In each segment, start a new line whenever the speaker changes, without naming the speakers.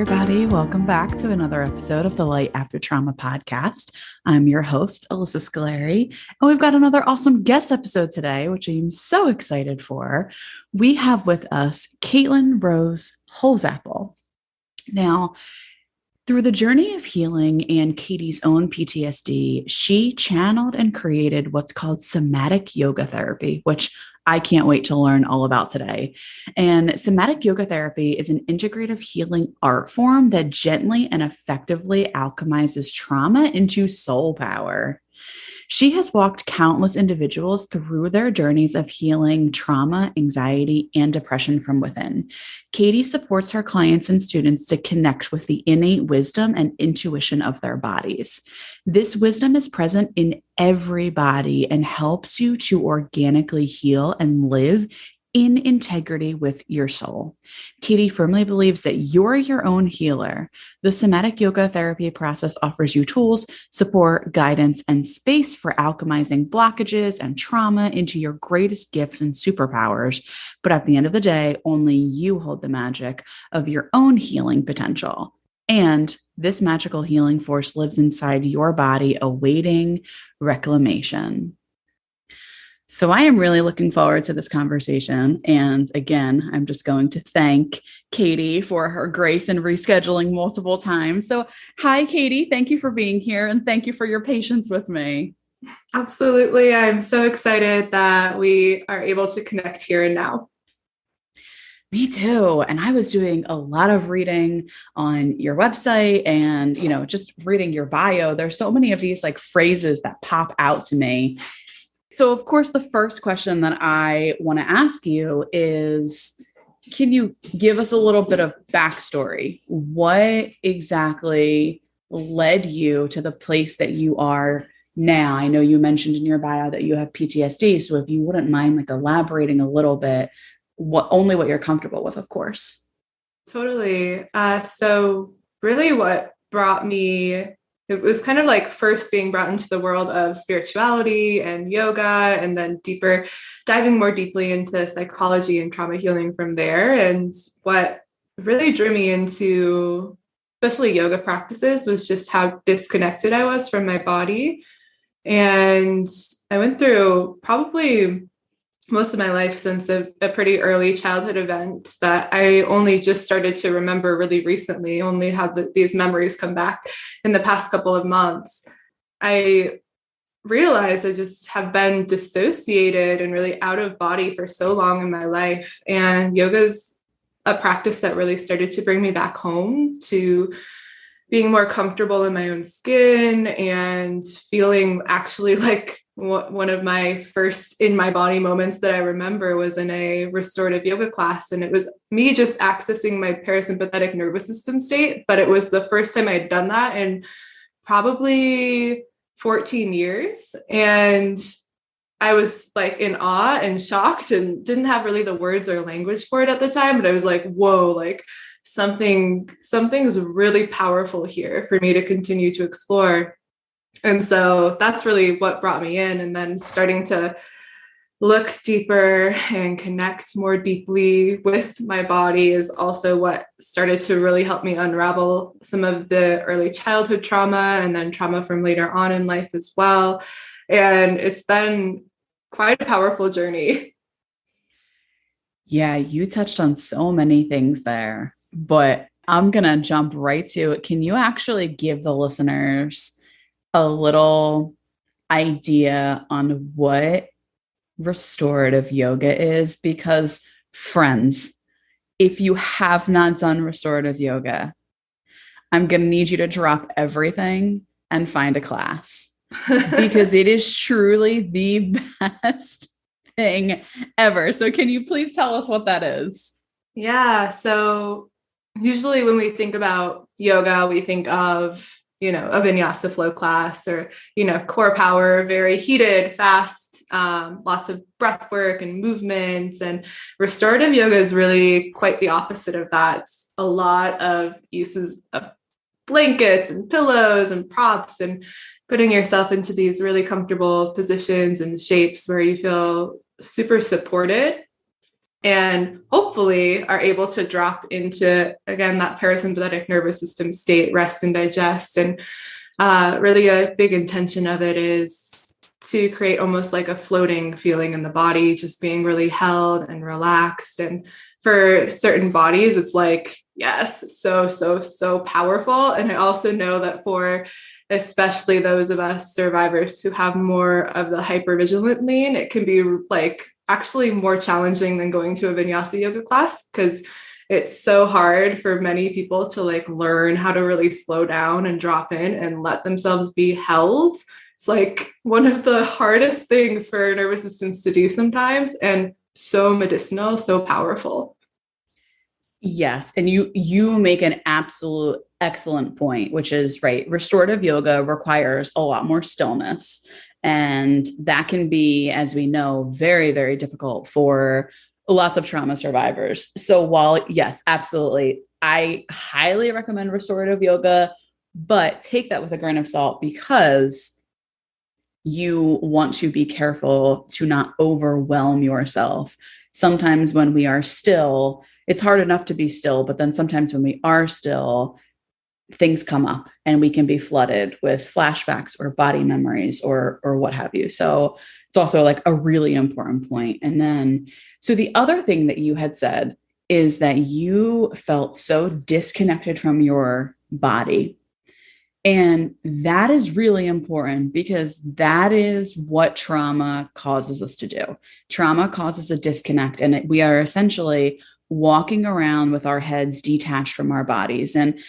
everybody. Welcome back to another episode of the Light After Trauma podcast. I'm your host, Alyssa Scolari, and we've got another awesome guest episode today, which I'm so excited for. We have with us Kaitlyn Rose-Holsapple. Now, through the journey of healing and Kaity's own PTSD, she channeled and created what's called Somatic Yoga Therapy, which I can't wait to learn all about today. And Somatic Yoga Therapy is an integrative healing art form that gently and effectively alchemizes trauma into soul power. She has walked countless individuals through their journeys of healing trauma, anxiety, and depression from within. Kaity supports her clients and students to connect with the innate wisdom and intuition of their bodies. This wisdom is present in every body and helps you to organically heal and live in integrity with your soul. Kaity firmly believes that you're your own healer. The somatic yoga therapy process offers you tools, support, guidance, and space for alchemizing blockages and trauma into your greatest gifts and superpowers. But at the end of the day, only you hold the magic of your own healing potential. And this magical healing force lives inside your body, awaiting reclamation. So I am really looking forward to this conversation. And again, I'm just going to thank Kaity for her grace in rescheduling multiple times. So hi, Kaity. Thank you for being here. And thank you for your patience with me.
Absolutely. I'm so excited that we are able to connect here and now.
Me too. And I was doing a lot of reading on your website and, just reading your bio. There's so many of these like phrases that pop out to me. So, of course, the first question that I want to ask you is, can you give us a little bit of backstory? What exactly led you to the place that you are now? I know you mentioned in your bio that you have PTSD. So if you wouldn't mind elaborating a little bit, only what you're comfortable with, of course.
Totally. So really what brought me, it was kind of first being brought into the world of spirituality and yoga, and then diving more deeply into psychology and trauma healing from there. And what really drew me into especially yoga practices was just how disconnected I was from my body. And I went through probably most of my life since a pretty early childhood event that I only just started to remember really recently, only had these memories come back in the past couple of months. I realized I just have been dissociated and really out of body for so long in my life. And yoga's a practice that really started to bring me back home to being more comfortable in my own skin and feeling actually like one of my first in my body moments that I remember was in a restorative yoga class. And it was me just accessing my parasympathetic nervous system state. But it was the first time I had done that in probably 14 years. And I was in awe and shocked and didn't have really the words or language for it at the time. But I was like, whoa, something's really powerful here for me to continue to explore. And so that's really what brought me in. And then starting to look deeper and connect more deeply with my body is also what started to really help me unravel some of the early childhood trauma and then trauma from later on in life as well. And it's been quite a powerful journey.
Yeah, you touched on so many things there, but I'm going to jump right to it. Can you actually give the listeners a little idea on what restorative yoga is? Because friends, if you have not done restorative yoga, I'm going to need you to drop everything and find a class because it is truly the best thing ever. So can you please tell us what that is?
Yeah. So usually when we think about yoga, we think of a vinyasa flow class or, core power, very heated, fast, lots of breath work and movements. And restorative yoga is really quite the opposite of that. It's a lot of uses of blankets and pillows and props and putting yourself into these really comfortable positions and shapes where you feel super supported. and hopefully are able to drop into, again, that parasympathetic nervous system state, rest and digest. And really a big intention of it is to create almost like a floating feeling in the body, just being really held and relaxed. And for certain bodies, it's like, yes, so powerful. And I also know that for especially those of us survivors who have more of the hypervigilant lean, it can be like actually more challenging than going to a vinyasa yoga class, because it's so hard for many people to like learn how to really slow down and drop in and let themselves be held. It's like one of the hardest things for our nervous systems to do sometimes, and so medicinal, so powerful.
Yes. And you make an absolute excellent point, which is right. Restorative yoga requires a lot more stillness. And that can be, as we know, very, very difficult for lots of trauma survivors. So while, yes, absolutely, I highly recommend restorative yoga, but take that with a grain of salt, because you want to be careful to not overwhelm yourself. Sometimes when we are still, it's hard enough to be still, but then sometimes when we are still, things come up and we can be flooded with flashbacks or body memories or what have you. So it's also like a really important point. And then, so the other thing that you had said is that you felt so disconnected from your body. And that is really important, because that is what trauma causes us to do. Trauma causes a disconnect, and we are essentially walking around with our heads detached from our bodies. And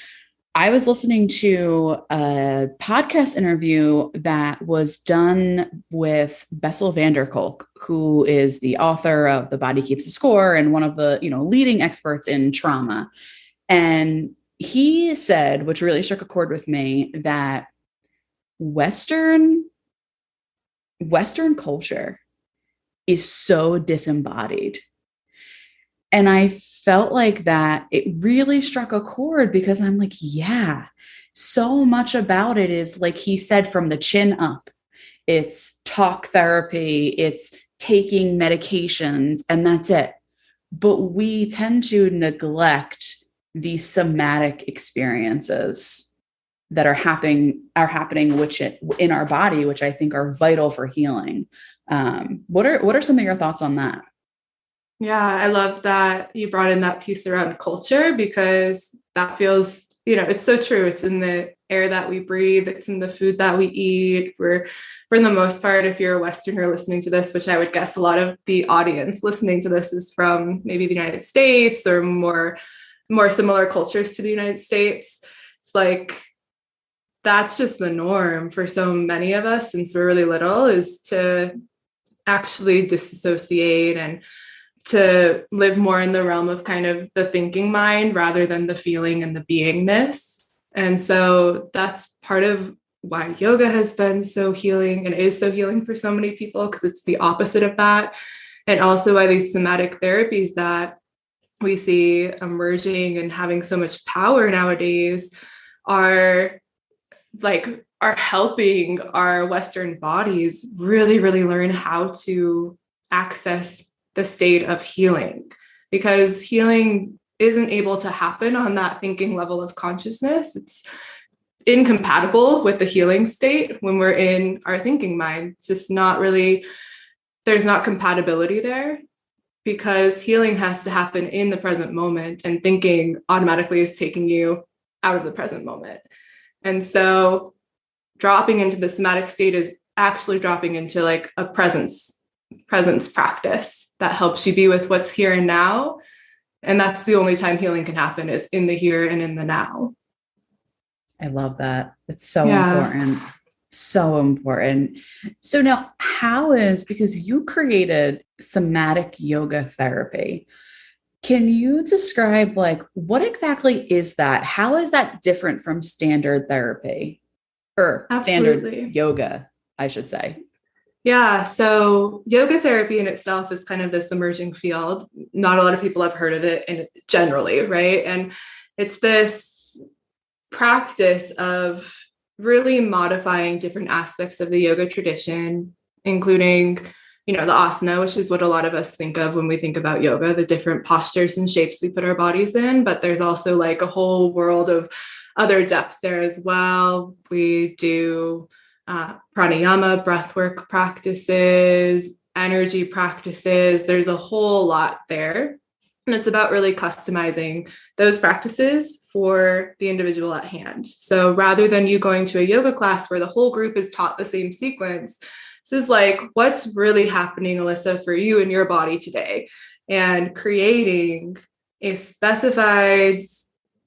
I was listening to a podcast interview that was done with Bessel van der Kolk, who is the author of The Body Keeps the Score and one of the, leading experts in trauma. And he said, which really struck a chord with me, that Western culture is so disembodied. And I felt like that it really struck a chord, because I'm like, yeah, so much about it is, like he said, from the chin up. It's talk therapy, it's taking medications, and that's it. But we tend to neglect these somatic experiences that are happening which in our body, which I think are vital for healing. What are some of your thoughts on that?
Yeah, I love that you brought in that piece around culture, because that feels, it's so true. It's in the air that we breathe. It's in the food that we eat. We're, for the most part, if you're a Westerner listening to this, which I would guess a lot of the audience listening to this is from maybe the United States or more similar cultures to the United States, it's like, that's just the norm for so many of us since we're really little, is to actually disassociate and to live more in the realm of kind of the thinking mind rather than the feeling and the beingness. And so that's part of why yoga has been so healing and is so healing for so many people, because it's the opposite of that. And also why these somatic therapies that we see emerging and having so much power nowadays are helping our Western bodies really, really learn how to access the state of healing, because healing isn't able to happen on that thinking level of consciousness. It's incompatible with the healing state when we're in our thinking mind. It's just not really, there's not compatibility there, because healing has to happen in the present moment, and thinking automatically is taking you out of the present moment. And so dropping into the somatic state is actually dropping into like a presence practice that helps you be with what's here and now. And that's the only time healing can happen, is in the here and in the now.
I love that. It's so important. So important. So now because you created somatic yoga therapy, can you describe like what exactly is that? How is that different from standard therapy or standard yoga, I should say?
Yeah. So yoga therapy in itself is kind of this emerging field. Not a lot of people have heard of it, and generally, right? And it's this practice of really modifying different aspects of the yoga tradition, including, the asana, which is what a lot of us think of when we think about yoga, the different postures and shapes we put our bodies in. But there's also like a whole world of other depth there as well. We do pranayama, breathwork practices, energy practices. There's a whole lot there. And it's about really customizing those practices for the individual at hand. So rather than you going to a yoga class where the whole group is taught the same sequence, this is like, what's really happening, Alyssa, for you and your body today? And creating a specified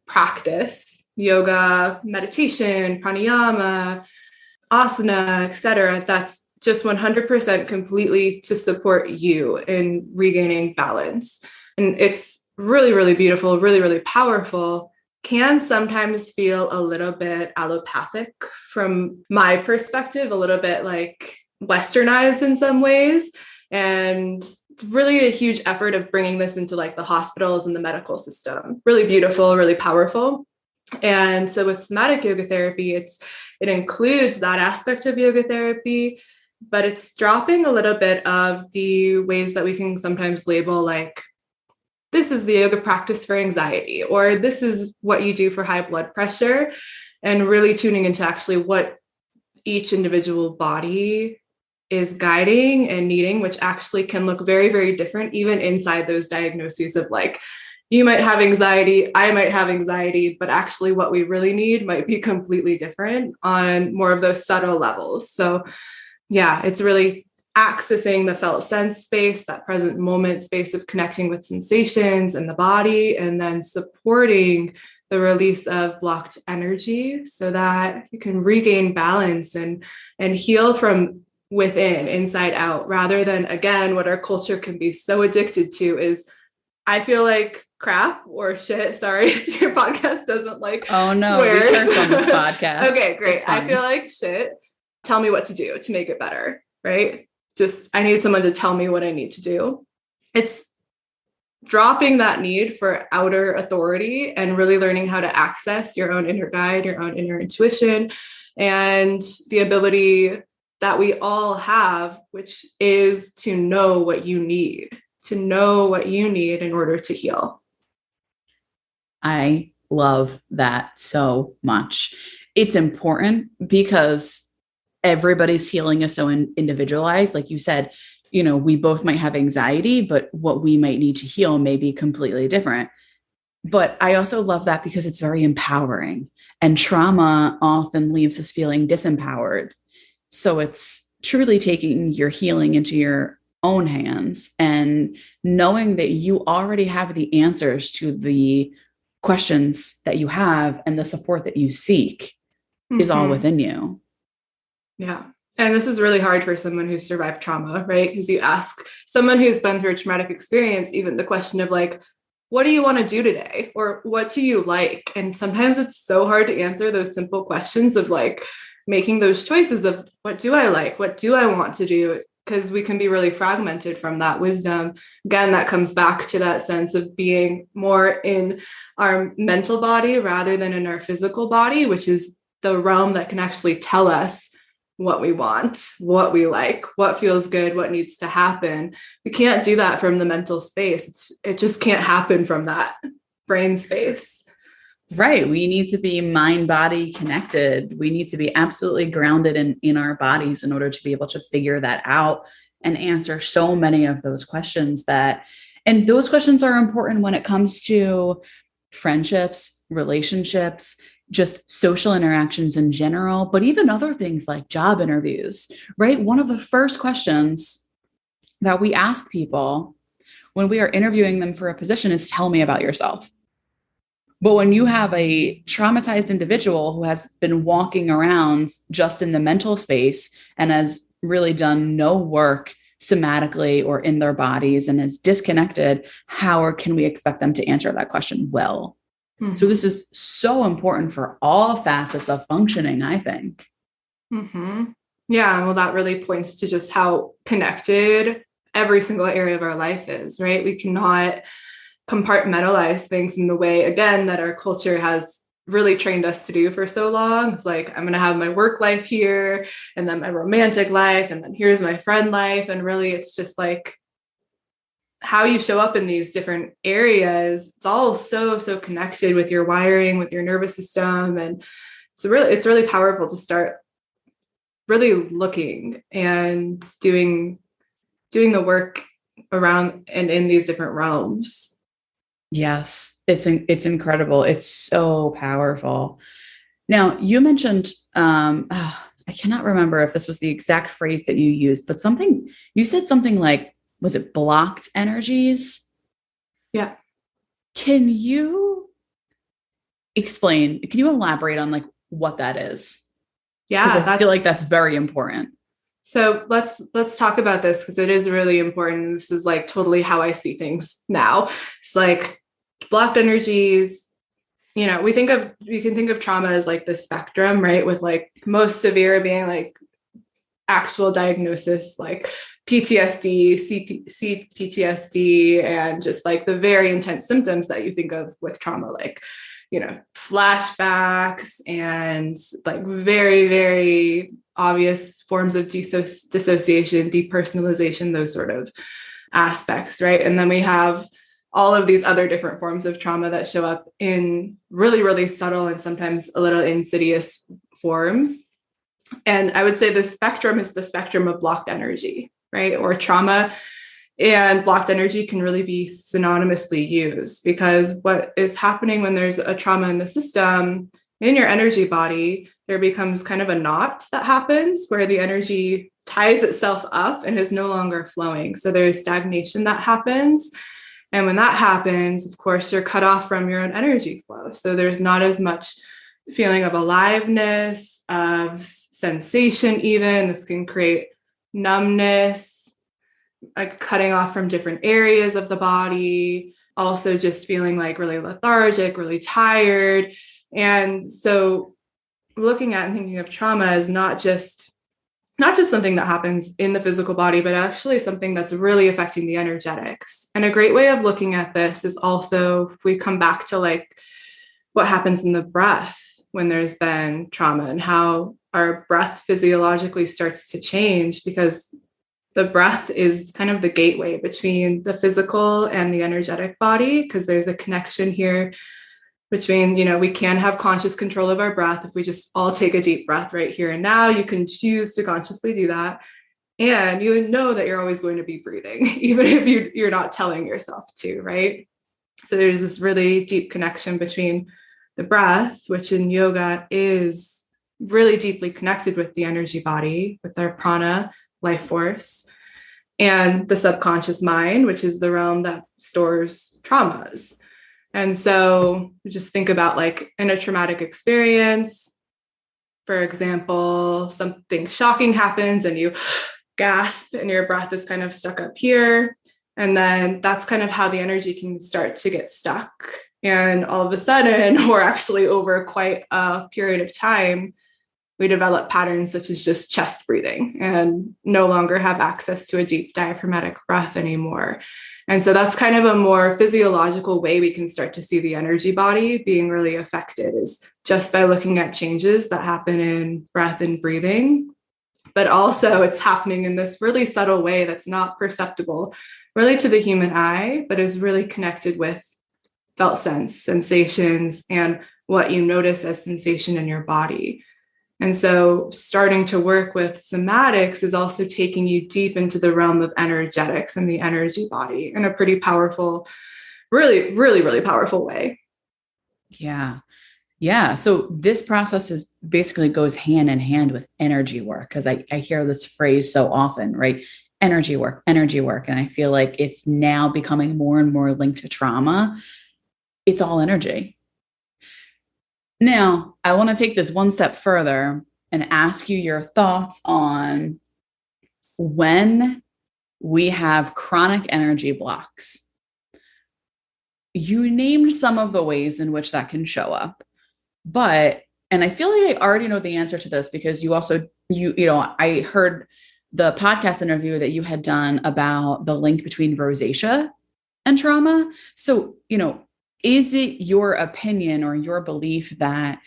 practice, yoga, meditation, pranayama, asana, etc., that's just 100% completely to support you in regaining balance. And it's really, really beautiful, really, really powerful. Can sometimes feel a little bit allopathic from my perspective, a little bit like westernized in some ways. And it's really a huge effort of bringing this into like the hospitals and the medical system. Really beautiful, really powerful. And so with somatic yoga therapy, it includes that aspect of yoga therapy, but it's dropping a little bit of the ways that we can sometimes label like, this is the yoga practice for anxiety, or this is what you do for high blood pressure, and really tuning into actually what each individual body is guiding and needing, which actually can look very, very different, even inside those diagnoses of like, you might have anxiety, I might have anxiety, but actually what we really need might be completely different on more of those subtle levels. So yeah, it's really accessing the felt sense space, that present moment space of connecting with sensations in the body, and then supporting the release of blocked energy so that you can regain balance and heal from within, inside out, rather than, again, what our culture can be so addicted to is, I feel like crap or shit. Sorry, your podcast doesn't like swears.
We curse on this podcast.
Okay, great. I feel like shit. Tell me what to do to make it better, right? I need someone to tell me what I need to do. It's dropping that need for outer authority and really learning how to access your own inner guide, your own inner intuition, and the ability that we all have, which is to know what you need in order to heal.
I love that so much. It's important because everybody's healing is so individualized. Like you said, we both might have anxiety, but what we might need to heal may be completely different. But I also love that because it's very empowering, and trauma often leaves us feeling disempowered. So it's truly taking your healing into your own hands and knowing that you already have the answers to the questions that you have, and the support that you seek is all within you.
Yeah. And this is really hard for someone who's survived trauma, right? Because you ask someone who's been through a traumatic experience, even the question of like, what do you want to do today? Or what do you like? And sometimes it's so hard to answer those simple questions of like making those choices of what do I like? What do I want to do? Because we can be really fragmented from that wisdom. Again, that comes back to that sense of being more in our mental body rather than in our physical body, which is the realm that can actually tell us what we want, what we like, what feels good, what needs to happen. We can't do that from the mental space. It just can't happen from that brain space.
Right. We need to be mind-body connected. We need to be absolutely grounded in our bodies in order to be able to figure that out and answer so many of those questions and those questions are important when it comes to friendships, relationships, just social interactions in general, but even other things like job interviews, right? One of the first questions that we ask people when we are interviewing them for a position is, tell me about yourself. But when you have a traumatized individual who has been walking around just in the mental space and has really done no work somatically or in their bodies and is disconnected, how can we expect them to answer that question well? So this is so important for all facets of functioning, I think.
Yeah. Well, that really points to just how connected every single area of our life is, right? We cannot compartmentalize things in the way, again, that our culture has really trained us to do for so long. It's like, I'm going to have my work life here, and then my romantic life, and then here's my friend life. And really, it's just like how you show up in these different areas. It's all so connected with your wiring, with your nervous system. And it's really powerful to start really looking and doing the work around and in these different realms.
Yes, it's incredible. It's so powerful. Now, you mentioned, I cannot remember if this was the exact phrase that you used, but you said something like, was it blocked energies?
Yeah.
Can you elaborate on like what that is?
Yeah.
I feel like that's very important.
So let's talk about this, because it is really important. This is like totally how I see things now. It's like blocked energies, you know, you can think of trauma as like the spectrum, right? With like most severe being like actual diagnosis, like PTSD, CPTSD, and just like the very intense symptoms that you think of with trauma, like, you know, flashbacks and like very, very obvious forms of dissociation, depersonalization, those sort of aspects, right? And then we have all of these other different forms of trauma that show up in really, really subtle and sometimes a little insidious forms. And I would say the spectrum is the spectrum of blocked energy, right? Or trauma and blocked energy can really be synonymously used, because what is happening when there's a trauma in the system, in your energy body, there becomes kind of a knot that happens where the energy ties itself up and is no longer flowing. So there's stagnation that happens. And when that happens, of course, you're cut off from your own energy flow. So there's not as much feeling of aliveness, of sensation even. This can create numbness, like cutting off from different areas of the body. Also just feeling like really lethargic, really tired. And so looking at and thinking of trauma as not just something that happens in the physical body, but actually something that's really affecting the energetics. And a great way of looking at this is also, if we come back to like what happens in the breath when there's been trauma, and how our breath physiologically starts to change, because the breath is kind of the gateway between the physical and the energetic body, because there's a connection here between, you know, we can have conscious control of our breath. If we just all take a deep breath right here and now, you can choose to consciously do that. And you know that you're always going to be breathing, even if you're not telling yourself to, right? So there's this really deep connection between the breath, which in yoga is really deeply connected with the energy body, with our prana, life force, and the subconscious mind, which is the realm that stores traumas. And so just think about like in a traumatic experience, for example, something shocking happens and you gasp and your breath is kind of stuck up here. And then that's kind of how the energy can start to get stuck. And all of a sudden, or actually over quite a period of time, we develop patterns such as just chest breathing and no longer have access to a deep diaphragmatic breath anymore. And so that's kind of a more physiological way we can start to see the energy body being really affected, is just by looking at changes that happen in breath and breathing. But also it's happening in this really subtle way that's not perceptible really to the human eye, but is really connected with felt sensations and what you notice as sensation in your body. And so starting to work with somatics is also taking you deep into the realm of energetics and the energy body in a pretty powerful, really, really, really powerful way.
Yeah. Yeah. So this process is basically goes hand in hand with energy work, because I hear this phrase so often, right? Energy work. And I feel like it's now becoming more and more linked to trauma. It's all energy. Now, I want to take this one step further and ask you your thoughts on when we have chronic energy blocks. You named some of the ways in which that can show up, and I feel like I already know the answer to this, because I heard the podcast interview that you had done about the link between rosacea and trauma. So, is it your opinion or your belief that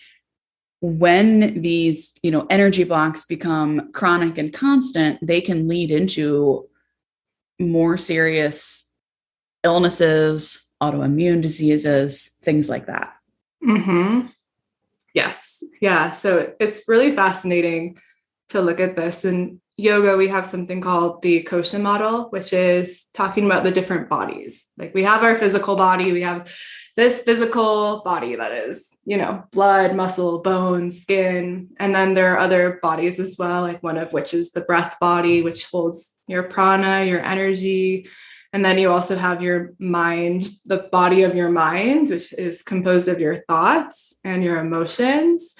when these, energy blocks become chronic and constant, they can lead into more serious illnesses, autoimmune diseases, things like that?
Mm-hmm. Yes. Yeah. So it's really fascinating to look at this. In yoga, we have something called the kosha model, which is talking about the different bodies. Like we have our physical body, we have this physical body that is, blood, muscle, bones, skin. And then there are other bodies as well, like one of which is the breath body, which holds your prana, your energy. And then you also have your mind, the body of your mind, which is composed of your thoughts and your emotions.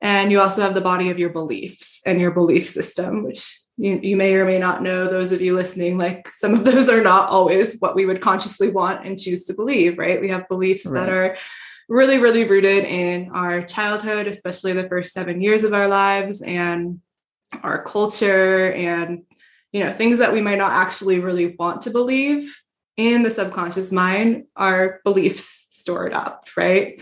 And you also have the body of your beliefs and your belief system, which you may or may not know, those of you listening, like some of those are not always what we would consciously want and choose to believe, right? We have beliefs that are really, really rooted in our childhood, especially the first 7 years of our lives, and our culture, and, things that we might not actually really want to believe in the subconscious mind are beliefs stored up, right?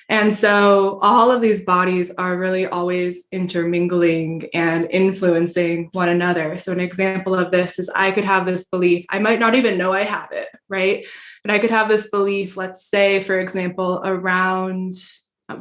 And so all of these bodies are really always intermingling and influencing one another. So an example of this is I could have this belief. I might not even know I have it, right? But I could have this belief, let's say, for example, around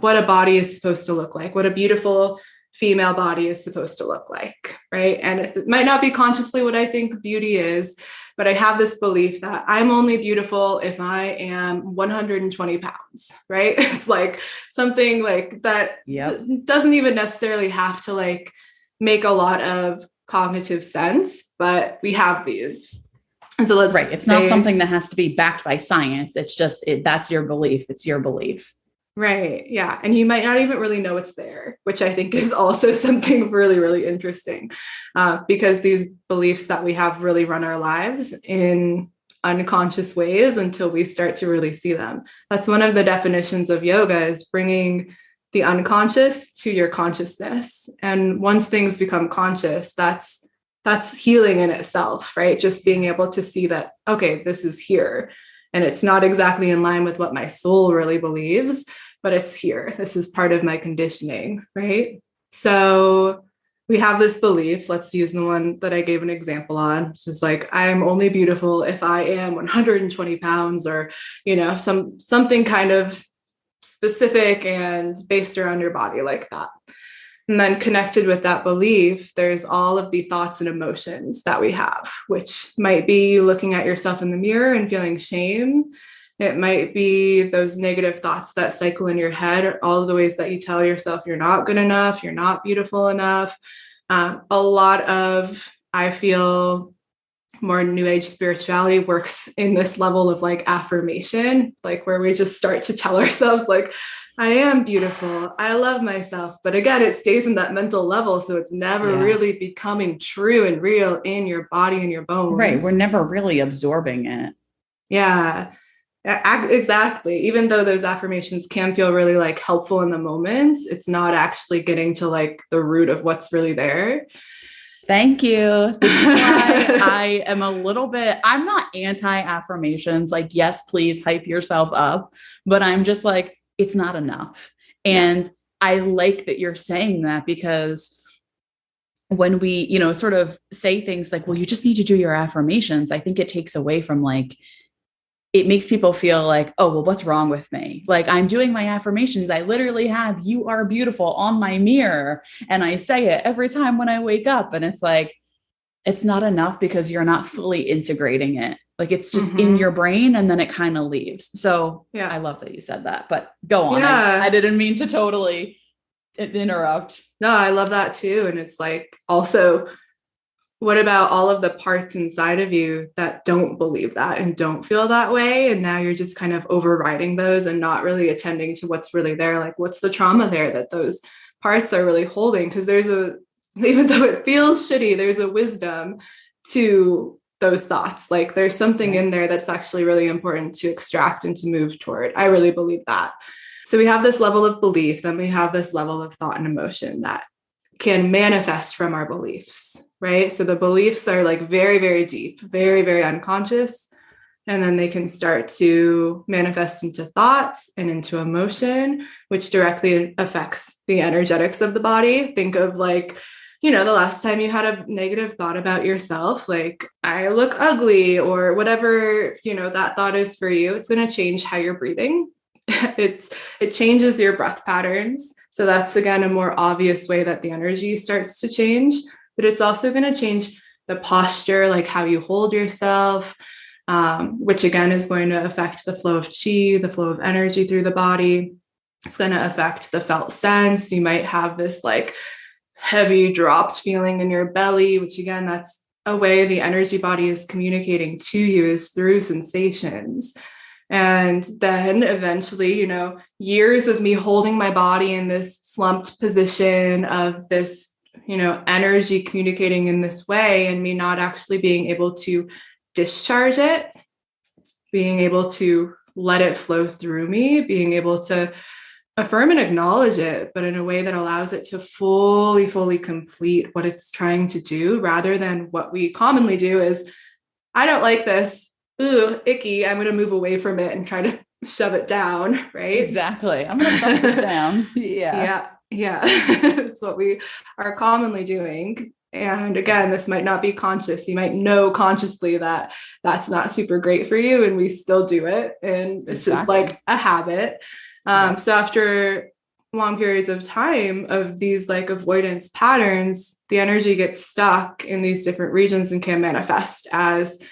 what a body is supposed to look like, what a beautiful female body is supposed to look like, right? And it might not be consciously what I think beauty is, but I have this belief that I'm only beautiful if I am 120 pounds, right? It's like something like that. Doesn't even necessarily have to like make a lot of cognitive sense, but we have these. And so
it's not something that has to be backed by science. It's just, that's your belief. It's your belief.
Right. Yeah. And you might not even really know it's there, which I think is also something really, really interesting, because these beliefs that we have really run our lives in unconscious ways until we start to really see them. That's one of the definitions of yoga, is bringing the unconscious to your consciousness. And once things become conscious, that's healing in itself, right? Just being able to see that, okay, this is here. And it's not exactly in line with what my soul really believes, but it's here. This is part of my conditioning, right? So we have this belief. Let's use the one that I gave an example on, which is like, I'm only beautiful if I am 120 pounds, or, something kind of specific and based around your body like that. And then connected with that belief, there's all of the thoughts and emotions that we have, which might be you looking at yourself in the mirror and feeling shame. It might be those negative thoughts that cycle in your head, or all of the ways that you tell yourself you're not good enough, you're not beautiful enough. A lot of, I feel, more new age spirituality works in this level of like affirmation, like where we just start to tell ourselves like, I am beautiful, I love myself. But again, it stays in that mental level. So it's never really becoming true and real in your body and your bones.
Right. We're never really absorbing it.
Yeah, exactly. Even though those affirmations can feel really like helpful in the moment, it's not actually getting to like the root of what's really there.
Thank you. This is why I am I'm not anti-affirmations. Like, yes, please hype yourself up, but I'm just like, it's not enough. And I like that you're saying that, because when we, sort of say things like, well, you just need to do your affirmations, I think it takes away from like, it makes people feel like, oh, well, what's wrong with me? Like, I'm doing my affirmations. I literally have "you are beautiful" on my mirror, and I say it every time when I wake up. And it's like, it's not enough, because you're not fully integrating it. Like, it's just in your brain, and then it kind of leaves. So I love that you said that, but go on. I didn't mean to totally interrupt.
No, I love that too. And it's like, also, what about all of the parts inside of you that don't believe that and don't feel that way? And now you're just kind of overriding those and not really attending to what's really there. Like, what's the trauma there that those parts are really holding? Because even though it feels shitty, there's a wisdom to those thoughts. Like, there's something in there that's actually really important to extract and to move toward. I really believe that. So we have this level of belief, then we have this level of thought and emotion that can manifest from our beliefs, right? So the beliefs are like very, very deep, very, very unconscious. And then they can start to manifest into thoughts and into emotion, which directly affects the energetics of the body. Think of like, the last time you had a negative thought about yourself, like I look ugly or whatever, that thought is for you, it's going to change how you're breathing. It changes your breath patterns. So that's, again, a more obvious way that the energy starts to change, but it's also going to change the posture, like how you hold yourself, which again is going to affect the flow of chi, the flow of energy through the body. It's going to affect the felt sense. You might have this like heavy dropped feeling in your belly, which again, that's a way the energy body is communicating to you, is through sensations. And then eventually, years of me holding my body in this slumped position of this, energy communicating in this way, and me not actually being able to discharge it, being able to let it flow through me, being able to affirm and acknowledge it, but in a way that allows it to fully complete what it's trying to do, rather than what we commonly do is, I don't like this. Ooh, icky. I'm going to move away from it and try to shove it down. Right.
Exactly. I'm going to shove this down. Yeah.
Yeah. It's what we are commonly doing. And again, this might not be conscious. You might know consciously that that's not super great for you, and we still do it. And it's just like a habit. So after long periods of time of these like avoidance patterns, the energy gets stuck in these different regions and can manifest as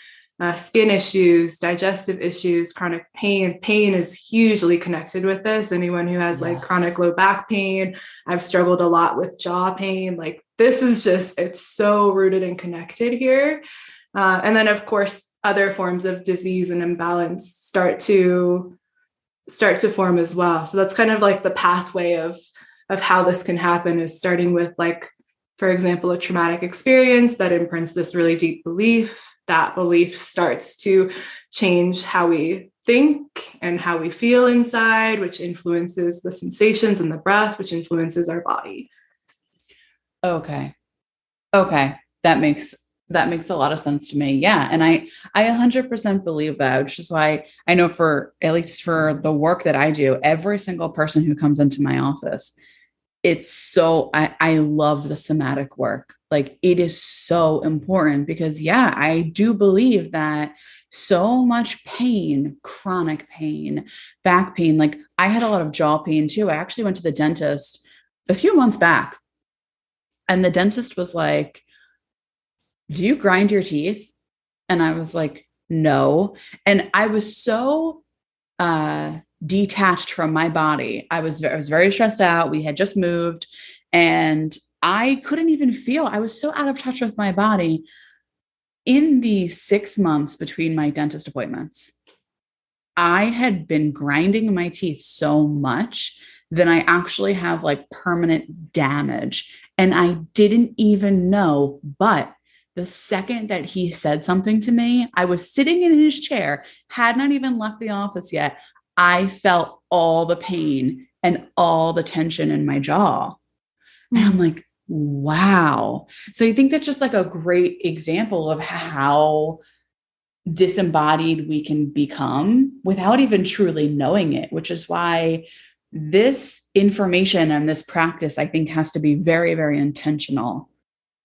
skin issues, digestive issues, chronic pain. Pain is hugely connected with this. Anyone who has like chronic low back pain, I've struggled a lot with jaw pain. Like this is just, it's so rooted and connected here. And then of course, other forms of disease and imbalance start to form as well. So that's kind of like the pathway of how this can happen, is starting with like, for example, a traumatic experience that imprints this really deep belief. That belief starts to change how we think and how we feel inside, which influences the sensations and the breath, which influences our body. Okay.
That makes a lot of sense to me. Yeah. And I 100% believe that, which is why I know, for at least for the work that I do, every single person who comes into my office, it's so, I love the somatic work. Like it is so important because I do believe that so much pain, chronic pain, back pain, like I had a lot of jaw pain too. I actually went to the dentist a few months back, and the dentist was like, "Do you grind your teeth?" And I was like, "No." And I was so detached from my body. I was very stressed out. We had just moved and I couldn't even feel. I was so out of touch with my body. In the 6 months between my dentist appointments, I had been grinding my teeth so much that I actually have like permanent damage. And I didn't even know, but the second that he said something to me, I was sitting in his chair, had not even left the office yet. I felt all the pain and all the tension in my jaw. And I'm like, wow. So I think that's just like a great example of how disembodied we can become without even truly knowing it, which is why this information and this practice, I think, has to be very, very intentional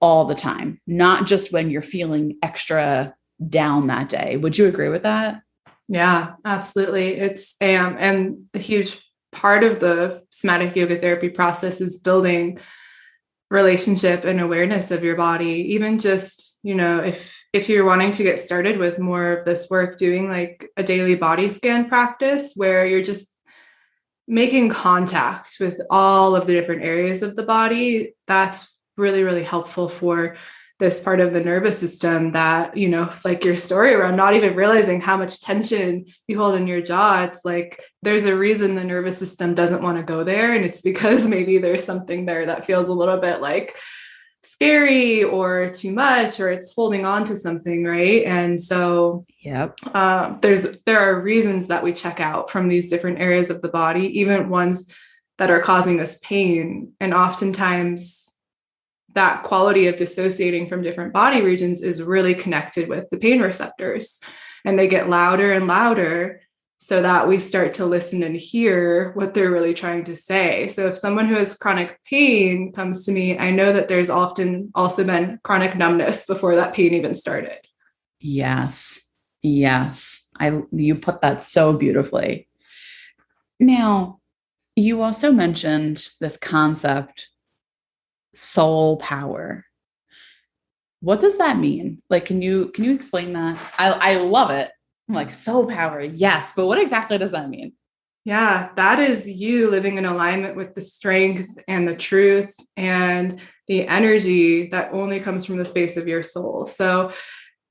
all the time, not just when you're feeling extra down that day. Would you agree with that?
Yeah, absolutely. It's and a huge part of the somatic yoga therapy process is building relationship and awareness of your body. Even just, if you're wanting to get started with more of this work, doing like a daily body scan practice where you're just making contact with all of the different areas of the body, that's really, really helpful for this part of the nervous system that, like your story around not even realizing how much tension you hold in your jaw. It's like, there's a reason the nervous system doesn't want to go there. And it's because maybe there's something there that feels a little bit like scary or too much, or it's holding on to something. Right. And so there are reasons that we check out from these different areas of the body, even ones that are causing us pain. And oftentimes that quality of dissociating from different body regions is really connected with the pain receptors. and they get louder and louder so that we start to listen and hear what they're really trying to say. So if someone who has chronic pain comes to me, I know that there's often also been chronic numbness before that pain even started.
Yes. Yes. You put that so beautifully. Now, you also mentioned this concept, soul power. What does that mean? Like, can you explain that? I love it. I'm like, soul power. Yes. But what exactly does that mean?
Yeah, that is you living in alignment with the strength and the truth and the energy that only comes from the space of your soul. So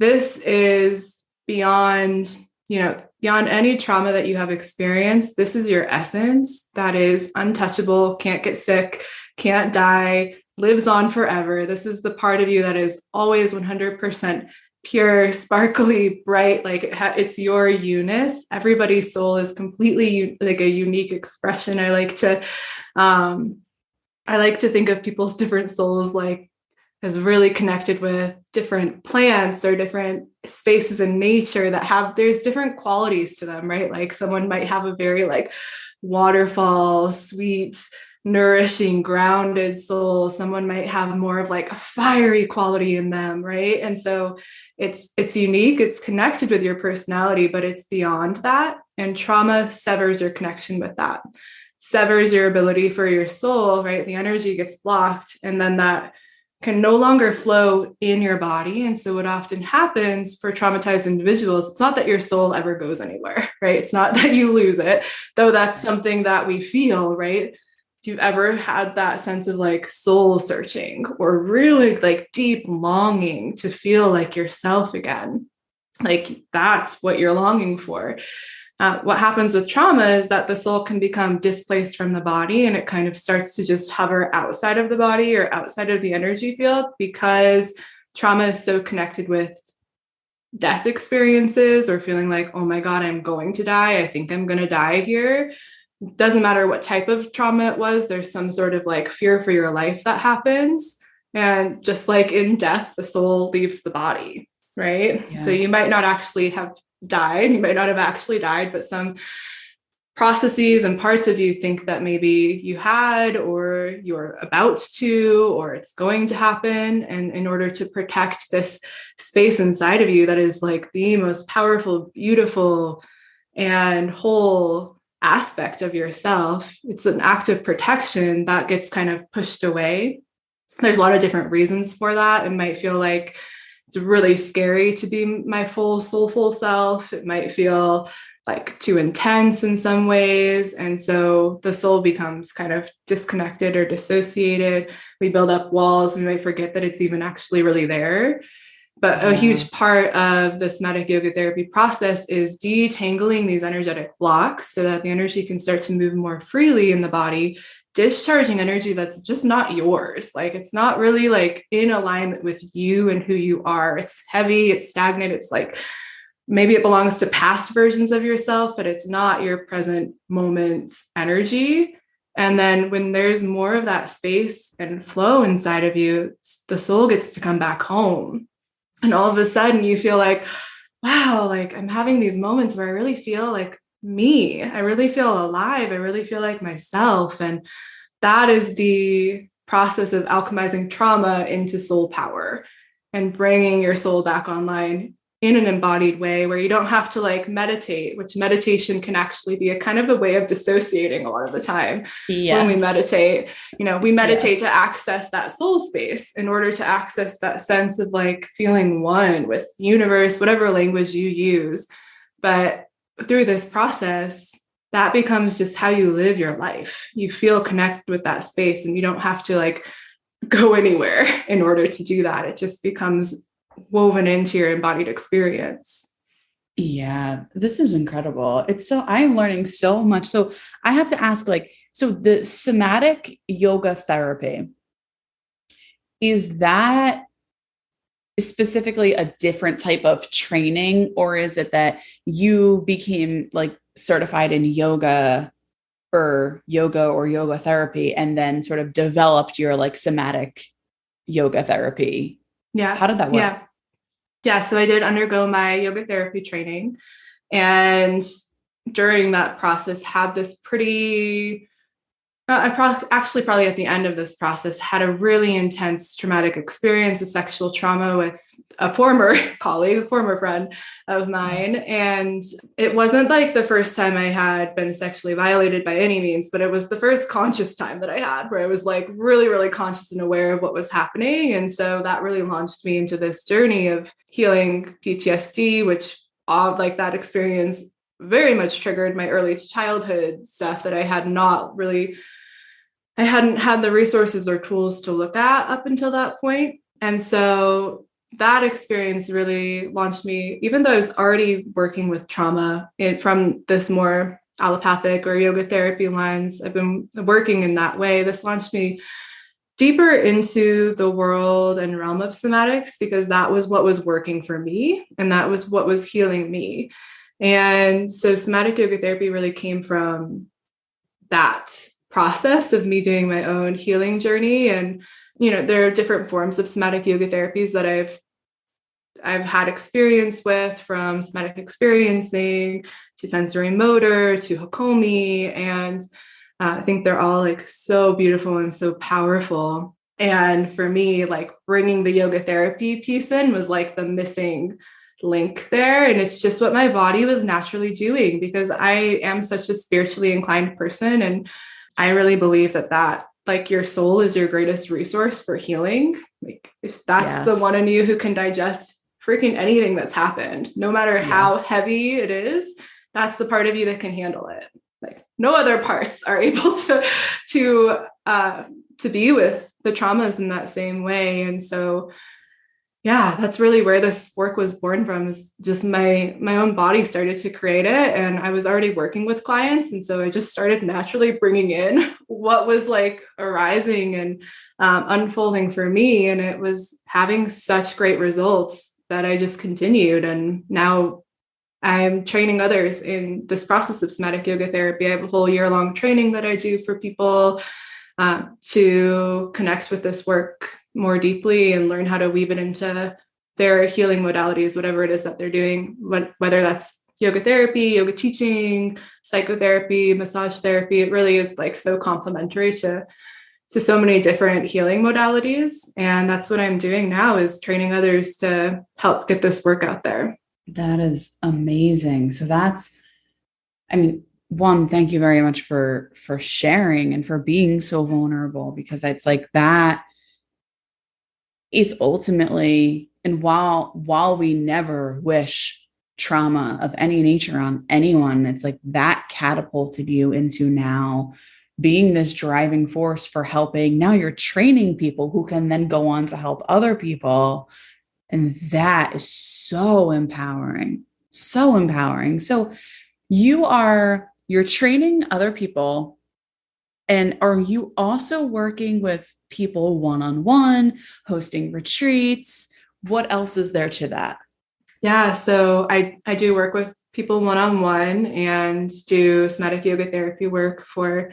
this is beyond, beyond any trauma that you have experienced. This is your essence that is untouchable, can't get sick, can't die, lives on forever. This is the part of you that is always 100% pure, sparkly, bright, like it's your you-ness. Everybody's soul is completely like a unique expression. I like to think of people's different souls like as really connected with different plants or different spaces in nature that there's different qualities to them, right? Like someone might have a very like waterfall, sweet, nourishing, grounded soul. Someone might have more of like a fiery quality in them, right? And so it's unique, it's connected with your personality, but it's beyond that. And trauma severs your connection with that, severs your ability for your soul, right? The energy gets blocked, and then that can no longer flow in your body. And so what often happens for traumatized individuals, it's not that your soul ever goes anywhere, right? It's not that you lose it, though that's something that we feel, right? If you've ever had that sense of like soul searching or really like deep longing to feel like yourself again, like that's what you're longing for. What happens with trauma is that the soul can become displaced from the body, and it kind of starts to just hover outside of the body or outside of the energy field, because trauma is so connected with death experiences or feeling like, oh my God, I'm going to die. I think I'm going to die here. Doesn't matter what type of trauma it was, there's some sort of like fear for your life that happens. And just like in death, the soul leaves the body, right? Yeah. So you might not actually have died, you might not have actually died, but some processes and parts of you think that maybe you had, or you're about to, or it's going to happen. And in order to protect this space inside of you that is like the most powerful, beautiful, and whole aspect of yourself, it's an act of protection that gets kind of pushed away. There's a lot of different reasons for that. It might feel like it's really scary to be my full soulful self. It might feel like too intense in some ways. And so the soul becomes kind of disconnected or dissociated. We build up walls. We might forget that it's even actually really there. But a huge part of the somatic yoga therapy process is detangling these energetic blocks so that the energy can start to move more freely in the body, discharging energy that's just not yours. Like it's not really like in alignment with you and who you are. It's heavy, it's stagnant. It's like maybe it belongs to past versions of yourself, but it's not your present moment's energy. And then when there's more of that space and flow inside of you, the soul gets to come back home. And all of a sudden you feel like, wow, like I'm having these moments where I really feel like me. I really feel alive. I really feel like myself. And that is the process of alchemizing trauma into soul power and bringing your soul back online in an embodied way where you don't have to like meditate, which meditation can actually be a kind of a way of dissociating a lot of the time. When we meditate, we meditate to access that soul space in order to access that sense of like feeling one with the universe, whatever language you use. But through this process, that becomes just how you live your life. You feel connected with that space and you don't have to like go anywhere in order to do that. It just becomes woven into your embodied experience.
Yeah, this is incredible. I'm learning so much. So I have to ask, so the somatic yoga therapy, is that specifically a different type of training, or is it that you became like certified in yoga or yoga therapy and then sort of developed your like somatic yoga therapy?
Yes.
How did that work?
Yeah. Yeah, so I did undergo my yoga therapy training, and during that process had this pretty actually probably at the end of this process had a really intense traumatic experience, a sexual trauma with a former colleague, a former friend of mine. And it wasn't like the first time I had been sexually violated by any means, but it was the first conscious time that I had where I was like really, really conscious and aware of what was happening. And so that really launched me into this journey of healing PTSD, which like that experience very much triggered my early childhood stuff that I hadn't had the resources or tools to look at up until that point. And so that experience really launched me, even though I was already working with trauma from this more allopathic or yoga therapy lens. I've been working in that way. This launched me deeper into the world and realm of somatics because that was what was working for me. And that was what was healing me. And so somatic yoga therapy really came from that process of me doing my own healing journey. And, there are different forms of somatic yoga therapies that I've had experience with, from somatic experiencing to sensory motor to Hakomi. And I think they're all like so beautiful and so powerful. And for me, like bringing the yoga therapy piece in was like the missing link there. And it's just what my body was naturally doing because I am such a spiritually inclined person. And I really believe that like your soul is your greatest resource for healing. Like if that's the one in you who can digest freaking anything that's happened, no matter how heavy it is, that's the part of you that can handle it. Like no other parts are able to be with the traumas in that same way. And so yeah, that's really where this work was born from, is just my own body started to create it. And I was already working with clients. And so I just started naturally bringing in what was like arising and unfolding for me. And it was having such great results that I just continued. And now I'm training others in this process of somatic yoga therapy. I have a whole year-long training that I do for people to connect with this work more deeply and learn how to weave it into their healing modalities, whatever it is that they're doing, whether that's yoga therapy, yoga teaching, psychotherapy, massage therapy. It really is like so complementary to so many different healing modalities. And that's what I'm doing now, is training others to help get this work out there.
That is amazing. So one, thank you very much for sharing and for being so vulnerable, because it's like that is ultimately, and while we never wish trauma of any nature on anyone, it's like that catapulted you into now being this driving force for helping. Now you're training people who can then go on to help other people. And that is so empowering, so empowering. So you're training other people. And are you also working with people one-on-one, hosting retreats? What else is there to that?
Yeah, so I do work with people one-on-one and do somatic yoga therapy work for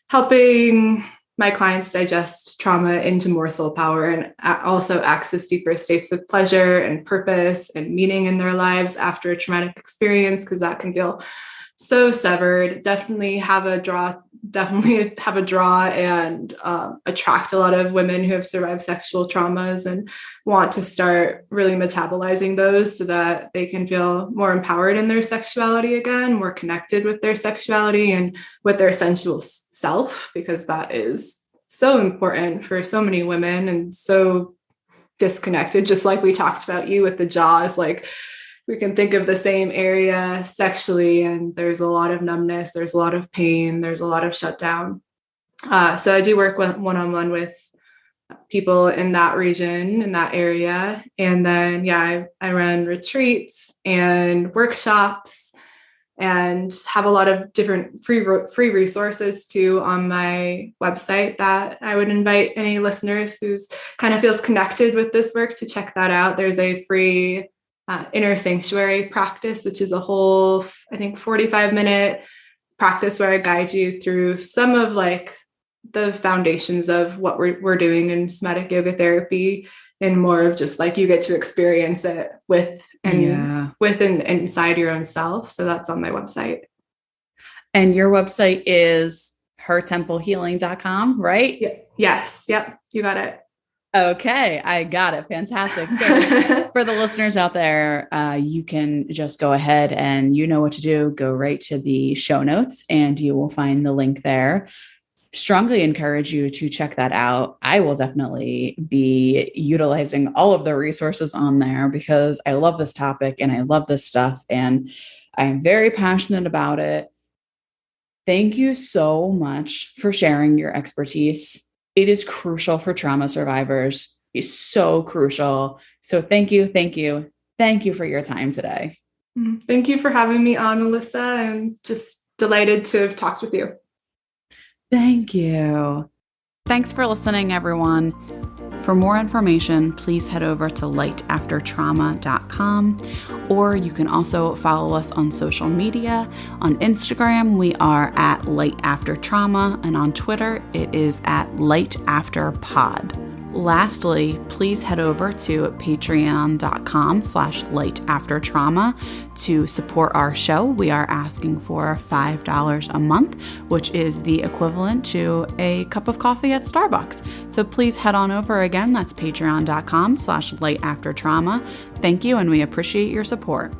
helping my clients digest trauma into more soul power and also access deeper states of pleasure and purpose and meaning in their lives after a traumatic experience, because that can feel so severed. Definitely have a draw and attract a lot of women who have survived sexual traumas and want to start really metabolizing those so that they can feel more empowered in their sexuality again, more connected with their sexuality and with their sensual self, because that is so important for so many women and so disconnected. Just like we talked about you with the jaws, like we can think of the same area sexually, and there's a lot of numbness, there's a lot of pain, there's a lot of shutdown. So I do work one-on-one with people in that region, in that area. And then, I run retreats and workshops and have a lot of different free resources too on my website that I would invite any listeners who's kind of feels connected with this work to check that out. There's a free inner sanctuary practice, which is a whole, I think, 45-minute practice where I guide you through some of like the foundations of what we're doing in somatic yoga therapy and more of just like you get to experience it within inside your own self. So that's on my website.
And your website is hertemplehealing.com, right?
Yeah. Yes. Yep. You got it.
Okay. I got it. Fantastic. So for the listeners out there, you can just go ahead and you know what to do. Go right to the show notes and you will find the link there. Strongly encourage you to check that out. I will definitely be utilizing all of the resources on there because I love this topic and I love this stuff and I'm very passionate about it. Thank you so much for sharing your expertise. It is crucial for trauma survivors. It's so crucial. So thank you. Thank you. Thank you for your time today.
Thank you for having me on, Alyssa. I'm just delighted to have talked with you.
Thank you. Thanks for listening, everyone. For more information, please head over to lightaftertrauma.com, or you can also follow us on social media. On Instagram, we are at lightaftertrauma, and on Twitter, it is at lightafterpod. Lastly, please head over to patreon.com/lightaftertrauma to support our show. We are asking for $5 a month, which is the equivalent to a cup of coffee at Starbucks. So please head on over again. That's patreon.com/lightaftertrauma. Thank you, and we appreciate your support.